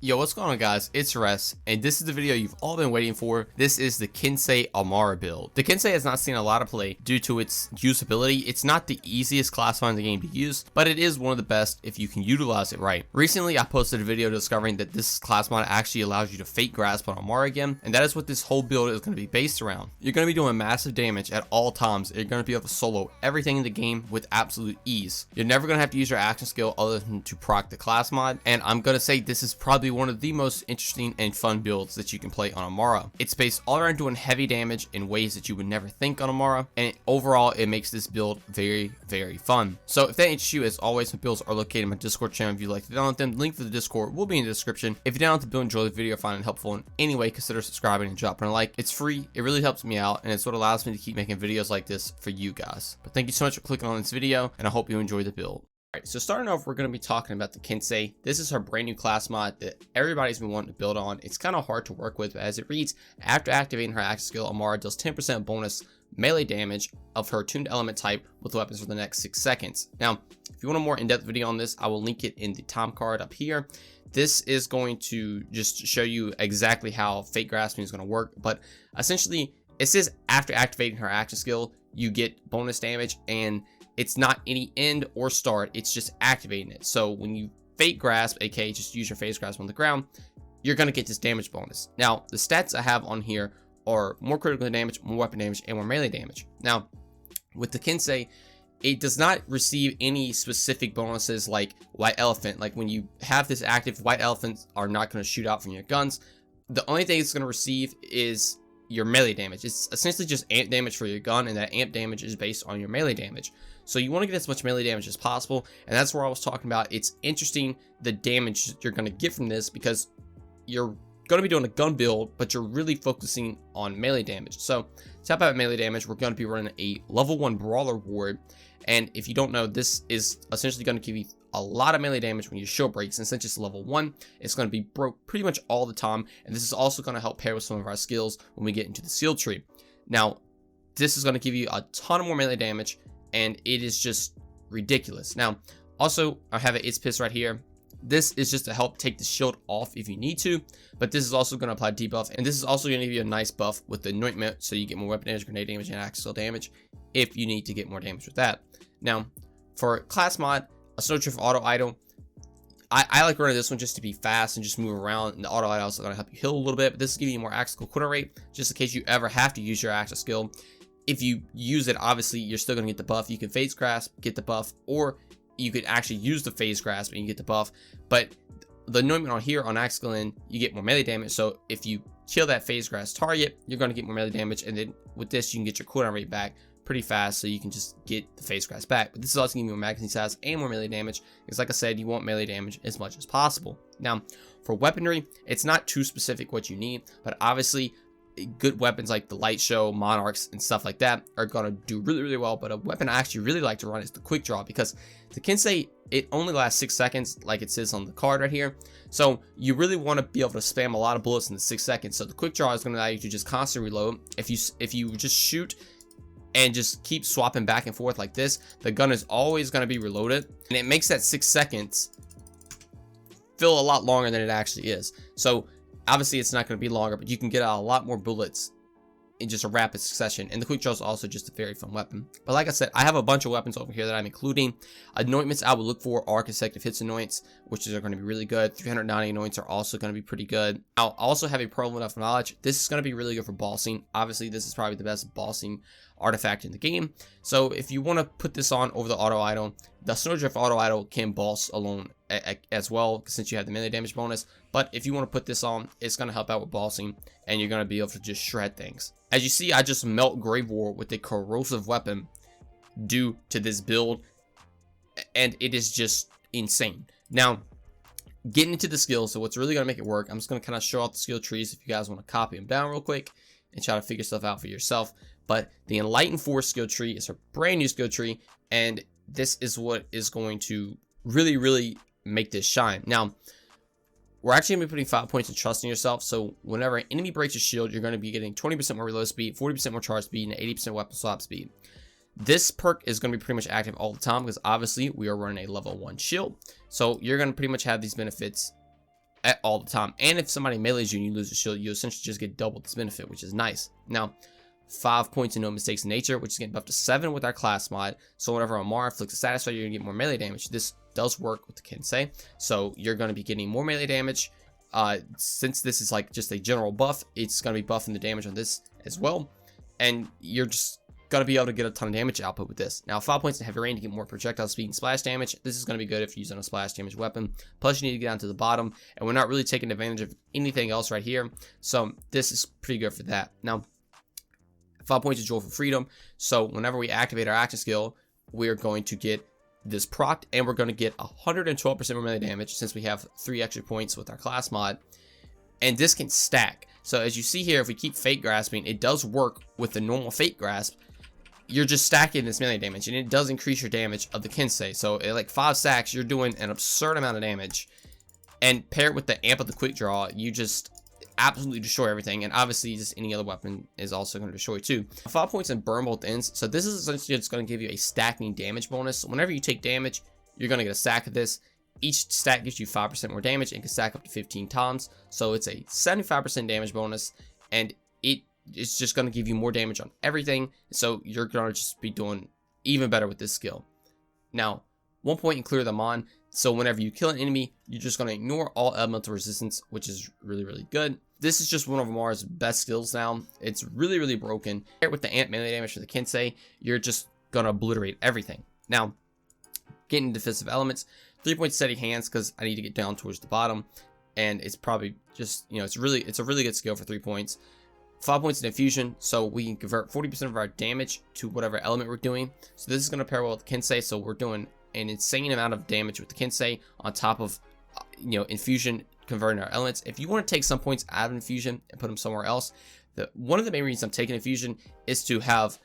Yo, what's going on, guys? It's Rest, and this is the video you've all been waiting for. This is the Kensei Amara build. The Kensei has not seen a lot of play due to its usability. It's not the easiest class in the game to use, but it is one of the best if you can utilize it right. Recently, I posted a video discovering that this class mod actually allows you to fake grasp on Amara again, and that is what this whole build is going to be based around. You're going to be doing massive damage at all times. You're going to be able to solo everything in the game with absolute ease. You're never going to have to use your action skill other than to proc the class mod, and I'm going to say this is probably one of the most interesting and fun builds that you can play on Amara. It's based all around doing heavy damage in ways that you would never think on Amara, and overall it makes this build very fun. So if that interests you, as always, my builds are located in my Discord channel. If you'd like to download them, the link for the Discord will be in the description. If you download the build, enjoy the video, find it helpful in any way, consider subscribing and dropping a like. It's free, it really helps me out, and it's what allows me to keep making videos like this for you guys. But thank you so much for clicking on this video, and I hope you enjoy the build. Alright, so starting off, we're going to be talking about the Kensei. This is her brand new class mod that everybody's been wanting to build on. It's kind of hard to work with, but as it reads, after activating her action skill, Amara does 10% bonus melee damage of her tuned element type with weapons for the next 6 seconds. Now, if you want a more in-depth video on this, I will link it in the time card up here. This is going to just show you exactly how fake grasping is going to work, but essentially, it says after activating her action skill, you get bonus damage, and it's not any end or start, it's just activating it. So when you fake grasp, aka just use your face grasp on the ground, you're going to get this damage bonus. Now, the stats I have on here are more critical damage, more weapon damage, and more melee damage. Now, with the Kensei, it does not receive any specific bonuses like White Elephant. Like when you have this active, White Elephants are not going to shoot out from your guns. The only thing it's going to receive is your melee damage. It's essentially just amp damage for your gun, and that amp damage is based on your melee damage. So you want to get as much melee damage as possible, and that's where I was talking about. It's interesting the damage you're going to get from this, because you're going to be doing a gun build, but you're really focusing on melee damage. So to help out melee damage, we're going to be running a level 1 brawler ward, and if you don't know, this is essentially going to give you a lot of melee damage when your shield breaks, and since it's level 1, it's going to be broke pretty much all the time, and this is also going to help pair with some of our skills when we get into the skill tree. Now, this is going to give you a ton of more melee damage, and it is just ridiculous. Now, also, I have an It's Piss right here. This is just to help take the shield off if you need to, but this is also going to apply debuff, and this is also going to give you a nice buff with the anointment, so you get more weapon damage, grenade damage, and axe skill damage if you need to get more damage with that. Now, for class mod, a Snowdrift auto idol, I like running this one just to be fast and just move around, and the auto idol is also going to help you heal a little bit, but this is giving you more axe skill quit rate, just in case you ever have to use your axe skill. If you use it, obviously, you're still going to get the buff. You can phase grasp, get the buff, or you could actually use the phase grasp and you get the buff. But the anointment on here on axe skill in, you get more melee damage. So if you kill that phase grasp target, you're going to get more melee damage, and then with this, you can get your cooldown rate back pretty fast, so you can just get the phase grasp back. But this is also giving you more magazine size and more melee damage, because like I said, you want melee damage as much as possible. Now, for weaponry, it's not too specific what you need, but obviously good weapons like the light show, monarchs, and stuff like that are going to do really well. But a weapon I actually really like to run is the quick draw, because the Kensei, it only lasts 6 seconds, like it says on the card right here. So you really want to be able to spam a lot of bullets in the 6 seconds. So the quick draw is going to allow you to just constantly reload. If you just shoot and just keep swapping back and forth like this, the gun is always going to be reloaded, and it makes that 6 seconds feel a lot longer than it actually is. So obviously, it's not going to be longer, but you can get out a lot more bullets in just a rapid succession. And the quick draw is also just a very fun weapon. But like I said, I have a bunch of weapons over here that I'm including. Anointments I would look for are consecutive hits anoints, which are going to be really good. 390 anoints are also going to be pretty good. I'll also have a prevalent of knowledge. This is going to be really good for bossing. Obviously, this is probably the best bossing artifact in the game. So if you want to put this on over the auto idol, the Snowdrift auto idol can boss alone as well, since you have the melee damage bonus. But if you want to put this on, it's going to help out with bossing, and you're going to be able to just shred things. As you see, I just melt Grave War with a corrosive weapon due to this build, and it is just insane. Now, getting into the skills, so what's really going to make it work, I'm just going to kind of show off the skill trees if you guys want to copy them down real quick and try to figure stuff out for yourself. But the Enlightened Force skill tree is a brand new skill tree, and this is what is going to really make this shine. Now, we're actually going to be putting 5 points in trust in yourself, so whenever an enemy breaks your shield, you're going to be getting 20% more reload speed, 40% more charge speed, and 80% weapon swap speed. This perk is going to be pretty much active all the time, because obviously we are running a level 1 shield, so you're going to pretty much have these benefits at all the time. And if somebody melees you and you lose a shield, you essentially just get double this benefit, which is nice. Now, 5 points in No Mistakes in Nature, which is getting buffed to 7 with our class mod. So whenever Amara inflicts a status strike, you're going to get more melee damage. This does work with the Kensei. So you're going to be getting more melee damage. Since this is like just a general buff, it's going to be buffing the damage on this as well. And you're just going to be able to get a ton of damage output with this. Now, 5 points in Heavy Rain to get more projectile speed and splash damage. This is going to be good if you're using a splash damage weapon. Plus, you need to get down to the bottom. And we're not really taking advantage of anything else right here. So this is pretty good for that. Now, 5 points of Joyful Freedom. So whenever we activate our action skill, we're going to get this proc, and we're going to get 112% more melee damage since we have 3 extra points with our class mod. And this can stack. So as you see here, if we keep Fate Grasping, it does work with the normal Fate Grasp. You're just stacking this melee damage, and it does increase your damage of the Kensei. So at like 5 stacks, you're doing an absurd amount of damage. And paired with the Amp of the Quick Draw, you just absolutely destroy everything. And obviously, just any other weapon is also going to destroy too. 5 points in Burn Both Ends. So this is essentially just going to give you a stacking damage bonus. So whenever you take damage, you're going to get a stack of this. Each stack gives you 5% more damage and can stack up to 15 times. So it's a 75% damage bonus, and it's just going to give you more damage on everything. So you're going to just be doing even better with this skill. Now, 1 point in Clear the Mon. So whenever you kill an enemy, you're just going to ignore all elemental resistance, which is really, really good. This is just one of Amara's best skills now. It's really, really broken. With the Amp melee damage for the Kensei, you're just going to obliterate everything. Now, getting into Defensive Elements, 3 points Steady Hands, because I need to get down towards the bottom. And it's probably just, it's a really good skill for 3 points. 5 points in Infusion, so we can convert 40% of our damage to whatever element we're doing. So this is going to pair well with the Kensei, so we're doing an insane amount of damage with the Kensei on top of, Infusion converting our elements. If you want to take some points out of Infusion and put them somewhere else, one of the main reasons I'm taking Infusion is to have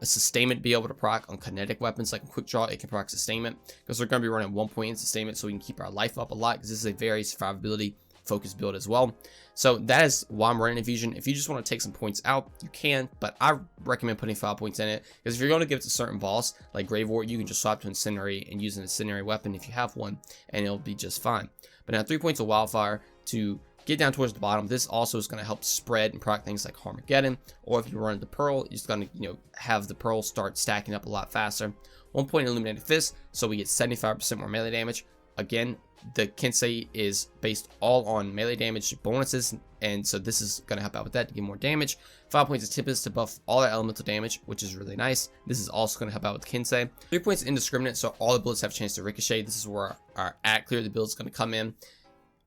a sustainment be able to proc on kinetic weapons like a Quick Draw. It can proc sustainment because we're going to be running 1 point in sustainment, so we can keep our life up a lot, because this is a very survivability focused build as well. So that is why I'm running Infusion. If you just want to take some points out, you can, but I recommend putting 5 points in it, because if you're going to give it to a certain boss like Grave Ward, you can just swap to Incinerate and use an Incinerate weapon if you have one, and it'll be just fine. But now 3 points of Wildfire to get down towards the bottom. This also is going to help spread and proc things like Armageddon, or if you run the Pearl, you're just going to have the Pearl start stacking up a lot faster. 1 point Illuminated Fist, so we get 75% more melee damage. Again, the Kensei is based all on melee damage bonuses, and so this is going to help out with that to get more damage. 5 points of Tempest to buff all our elemental damage, which is really nice. This is also going to help out with Kensei. 3 points Indiscriminate, so all the bullets have a chance to ricochet. This is where our at clear the build is going to come in.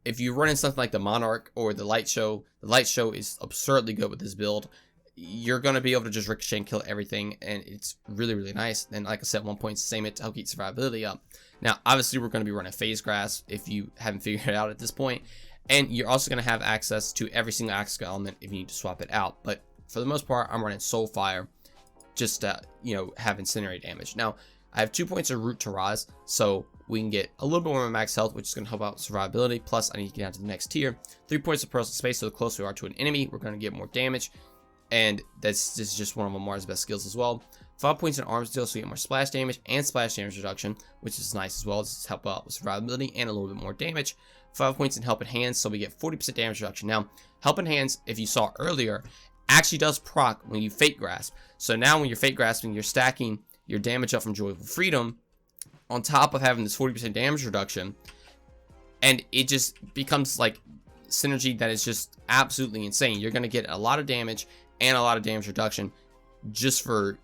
If you run in something like the Monarch or the Light Show is absurdly good with this build. You're going to be able to just ricochet and kill everything, and it's really, really nice. And like I said, 1 point Sustainment to help keep survivability up. Now, obviously, we're going to be running Phase Grasp if you haven't figured it out at this point. And you're also going to have access to every single action element if you need to swap it out. But for the most part, I'm running Soul Fire just to, have Incinerate damage. Now, I have 2 points of Root to Rise, so we can get a little bit more max health, which is going to help out with survivability. Plus, I need to get down to the next tier. 3 points of Personal Space, so the closer we are to an enemy, we're going to get more damage. And this is just one of Amara's best skills as well. 5 points in Arms Deal, so we get more splash damage and splash damage reduction, which is nice as well. This help out with survivability and a little bit more damage. 5 points in Helping Hands, so we get 40% damage reduction. Now, Helping Hands, if you saw earlier, actually does proc when you Fate Grasp. So now when you're Fate Grasping, you're stacking your damage up from Joyful Freedom on top of having this 40% damage reduction. And it just becomes like synergy that is just absolutely insane. You're going to get a lot of damage and a lot of damage reduction just for,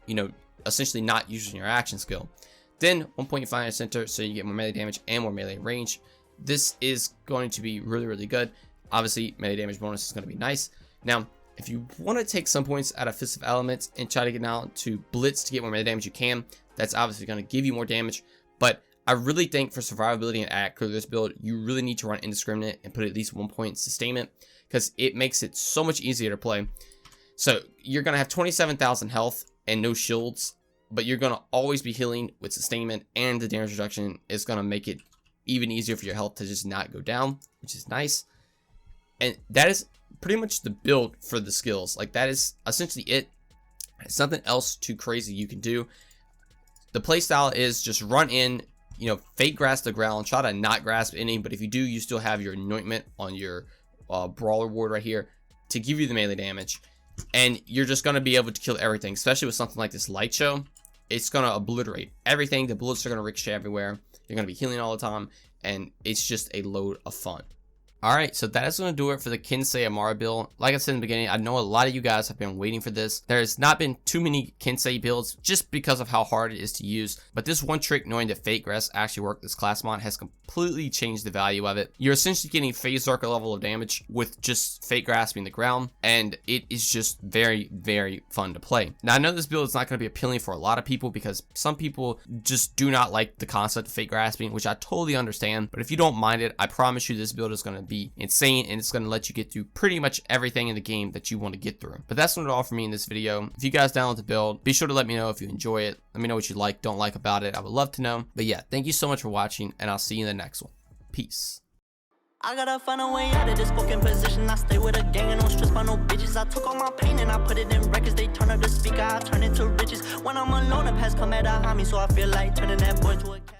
essentially not using your action skill. Then 1 point you find a center, so you get more melee damage and more melee range. This is going to be really, really good. Obviously, melee damage bonus is going to be nice. Now, if you want to take some points out of Fist of Elements and try to get down to Blitz to get more melee damage, you can. That's obviously going to give you more damage. But I really think for survivability and at clear this build, you really need to run Indiscriminate and put at least 1 point Sustainment, because it makes it so much easier to play. So you're going to have 27,000 health and no shields, but you're going to always be healing with Sustainment, and the damage reduction is going to make it even easier for your health to just not go down, which is nice. And that is pretty much the build for the skills. Like, that is essentially it. It's nothing else too crazy you can do. The playstyle is just run in, you know, fake grasp the ground, try to not grasp any, but if you do, you still have your anointment on your brawler ward right here to give you the melee damage, and you're just going to be able to kill everything, especially with something like this light show. It's going to obliterate everything. The bullets are going to ricochet everywhere. You're going to be healing all the time, and it's just a load of fun. Alright, so that is going to do it for the Kensei Amara build. Like I said in the beginning, I know a lot of you guys have been waiting for this. There's not been too many Kensei builds just because of how hard it is to use. But this one trick, knowing that Fake Grasp actually worked this class mod, has completely changed the value of it. You're essentially getting phase arc level of damage with just Fake Grasping the ground. And it is just very, very fun to play. Now, I know this build is not going to be appealing for a lot of people because some people just do not like the concept of Fake Grasping, which I totally understand. But if you don't mind it, I promise you this build is going to be insane, and it's going to let you get through pretty much everything in the game that you want to get through. But that's not all for me in this video. If you guys download the build, be sure to let me know if you enjoy it. Let me know what you like, don't like about it. I would love to know. But yeah, thank you so much for watching, and I'll see you in the next one. Peace. I gotta find a way out of this fucking position. I stay with a gang and don't stress by no bitches. I took all my pain and I put it in records. They turn up the speaker, I turn it to riches. When I'm alone, the past come at a homie, so I feel like turning that boy to a cat.